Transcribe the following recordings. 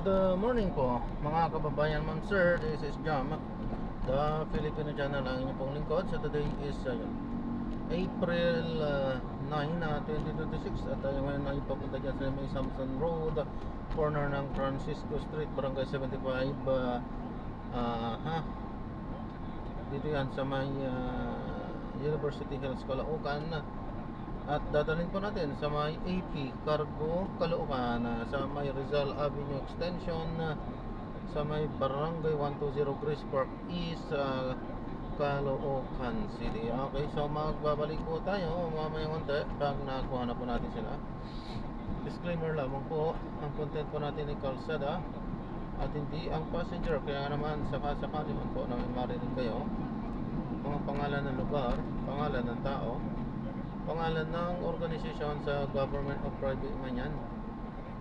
Good morning po mga kababayan, ma'am sir. This is Jam, the Filipino channel, ang inyong pong lingkod. So today is April 9, 2026. At tayo ngayon ay papunta dyan sa may Samson Road, corner ng Francisco Street, Barangay 75. Dito yan sa may University Hills, Caloocan. At dadalhin po natin sa may AP Cargo Caloocan, sa may Rizal Avenue Extension, sa may Barangay 120 Grace Park East, Caloocan City. Okay, so magbabalik po tayo mamaya konti pag nakuha na po natin sila. Disclaimer lamang po, ang content po natin ay kalsada at hindi ang passenger. Kaya naman sakasakali man po na may marinig kayo mga pangalan ng lugar, pangalan ng tao, pangalan ng organisasyon sa government o private man yan,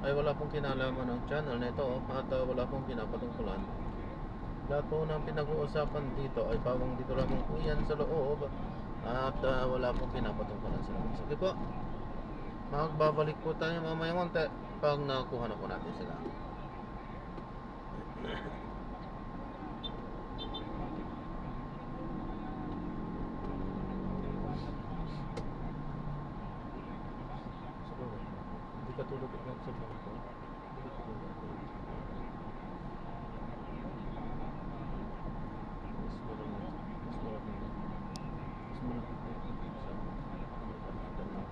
ay wala pong kinalaman ng channel na ito at wala pong pinapatungkulan. Lahat po ng pinag-uusapan dito ay pawang dito lamang po yan sa loob at wala pong pinapatungkulan sa loob. Sige po, magbabalik po tayo mamaya konti pag nakuha na po natin sila. Hindi ka tulog at sa bangko. Hindi ka tulog at mas marami. Mas marami. Mas malapit na sa kapatid na.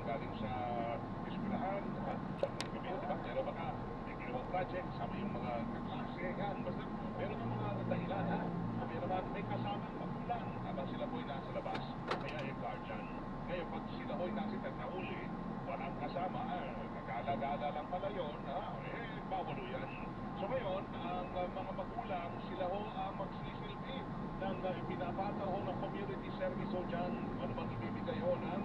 galing sa eskwelahan, ha? Gabi, di ba? Pero baka may ginawang project, sama yung mga kaklase, yan. Basta meron ng mga dahilan, ha? Sabi naman, may kasamang magulang habang sila po'y nasa labas, kaya yung guardian. Ngayon, pag sila po'y nasa nahuli, walang kasama, nagala-gala lang pala yun, ha? Bawal ho yan. So ngayon, ang mga magulang, sila ho ang magsisilbi ng pinapataw ho ng community service ho dyan. Ano bang ibibigay ho ng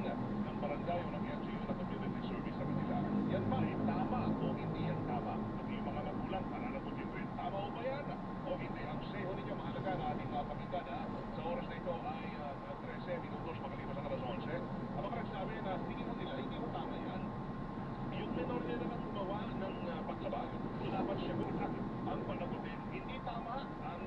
barangay o ng LGU na community service sa kanila? Yan ba, tama o hindi yan tama? Pati yung mga magulang, pananagutin rin, tama o ba yan? O hindi? Ang say ho ninyo, mahalaga na ating pakinggan, ha? Sa oras na ito ay 13 minutos makalipas ang alas 11. Ang mga nagsabi na tingin ho nila, hindi ho tama yan. Yung menor nila naman gumawa ng paglabag, dapat siya ang panagutin. Hindi tama ang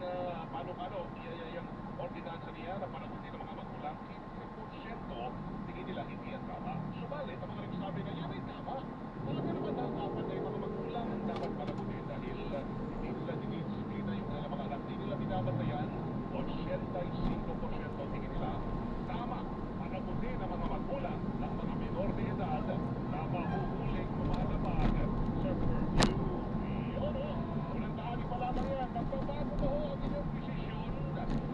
paano-paano iyayayang ordinansa niya na panagutin ng mga magulang. 50% tingin nila hindi yan tama. Subalit, ang mga nagsasabi na yan ay tama. Talaga naman dapat na yung mga magulang ang dapat panagutin dahil hindi nila dinidiskita yung mga anak. Hindi nila binabantayan. 85% tingin nila tama. Panagutin ang mga magulang ng mga menor de edad na mahuhuling lumalabag sa curfew. Yun o, unang bahagi pa lamang yan. Magbabago ba ho ang inyong desisyon,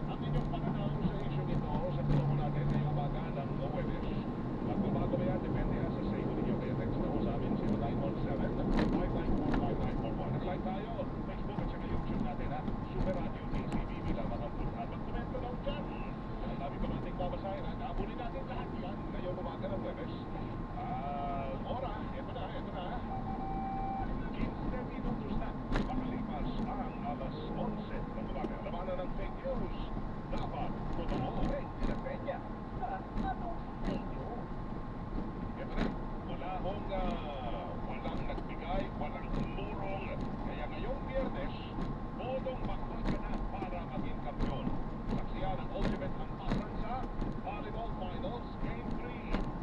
ang inyong pananaw sa isyong ito sa tulong natin ngayong umaga ng Huwebes? Magbabago ba yan? Depende sa say ko ninyo. Kaya text na ho sa amin 0917-594-5941. Nag-like tayo. Facebook at saka YouTube natin, ha? Super Radio TCBB lamang ang punta. Magkomento lang dyan. Ang dami pa nating babasahin, ha? Nabuli natin lahat yan ngayong umaga ng Huwebes. Ora, ito na. 15 minutos na makalipas ang alas 11 ng umaga. Labanan ng fake news. Dapat totoo rin sa Peña. Anong fake news? Ito na, walang nagbigay, walang tumurong. Kaya ngayong Biyernes, bodong bakbak ka na para maging kampiyon. Saksiyan ang ultimate hamparan sa volleyball finals game 3.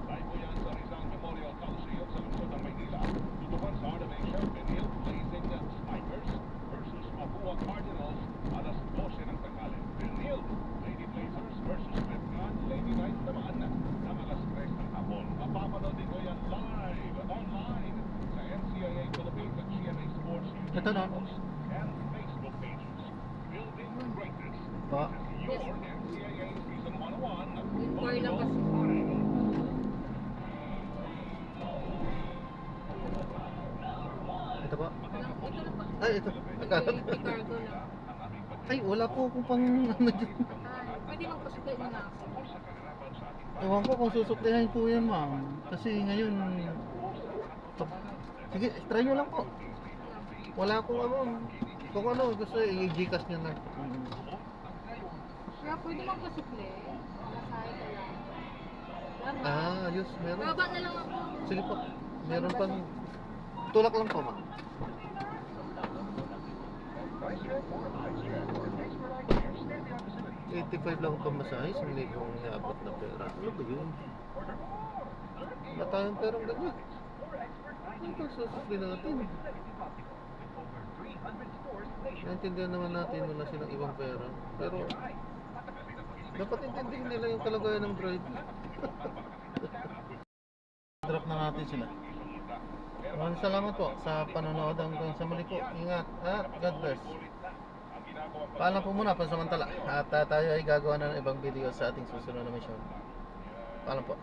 Live po yan sa Rizal Memorial Coliseum sa lungsod ng Maynila. Tutukan sa Art of Asia, Benil Blazing Spikers versus Mapua Cardinals alas 12 ng tanghali. Benil Lady Blazers versus Betgan Lady Knights naman ng alas 3 ng hapon. Mapapanood din ko yan live online sa NCAA Philippines at GMA Sports YouTube Ito na. channels and Facebook pages. Building Greatness. Pa. Your NCAA Season 101. Inquiry lang kasi. Ito po. Ito lang po. Ay, ito. Akala ko. I-cargo lang. Ay, wala po akong pang ano dyan. Pwede magpasupply mo na ako. Ewan ko kung susuklihan po yan, ma'am. Kasi ngayon... Sige, try nyo lang po. Wala akong ano. Kung ano, gusto i-gcash nyo lang. Kaya pwede magpasupply. Masahe ka lang. Tama. Ayos, meron. Baba na lang ako. Sige po. Meron pang... Tulak lang po, ma'am. 85 lang ang pamasahe, hindi kong naabot na pera. Ano ba yun? Wala tayong perang ganyan. Ito, susukli natin. Naintindihan naman natin wala silang ibang pera. Pero, dapat intindihin nila yung kalagayan ng driver. Drop na natin sila. Maraming salamat po sa panonood hanggang sa muli po. Ingat at God bless. Paalam po muna pansamantala at tayo ay gagawa na ng ibang video sa ating susunod na mission. Paalam po.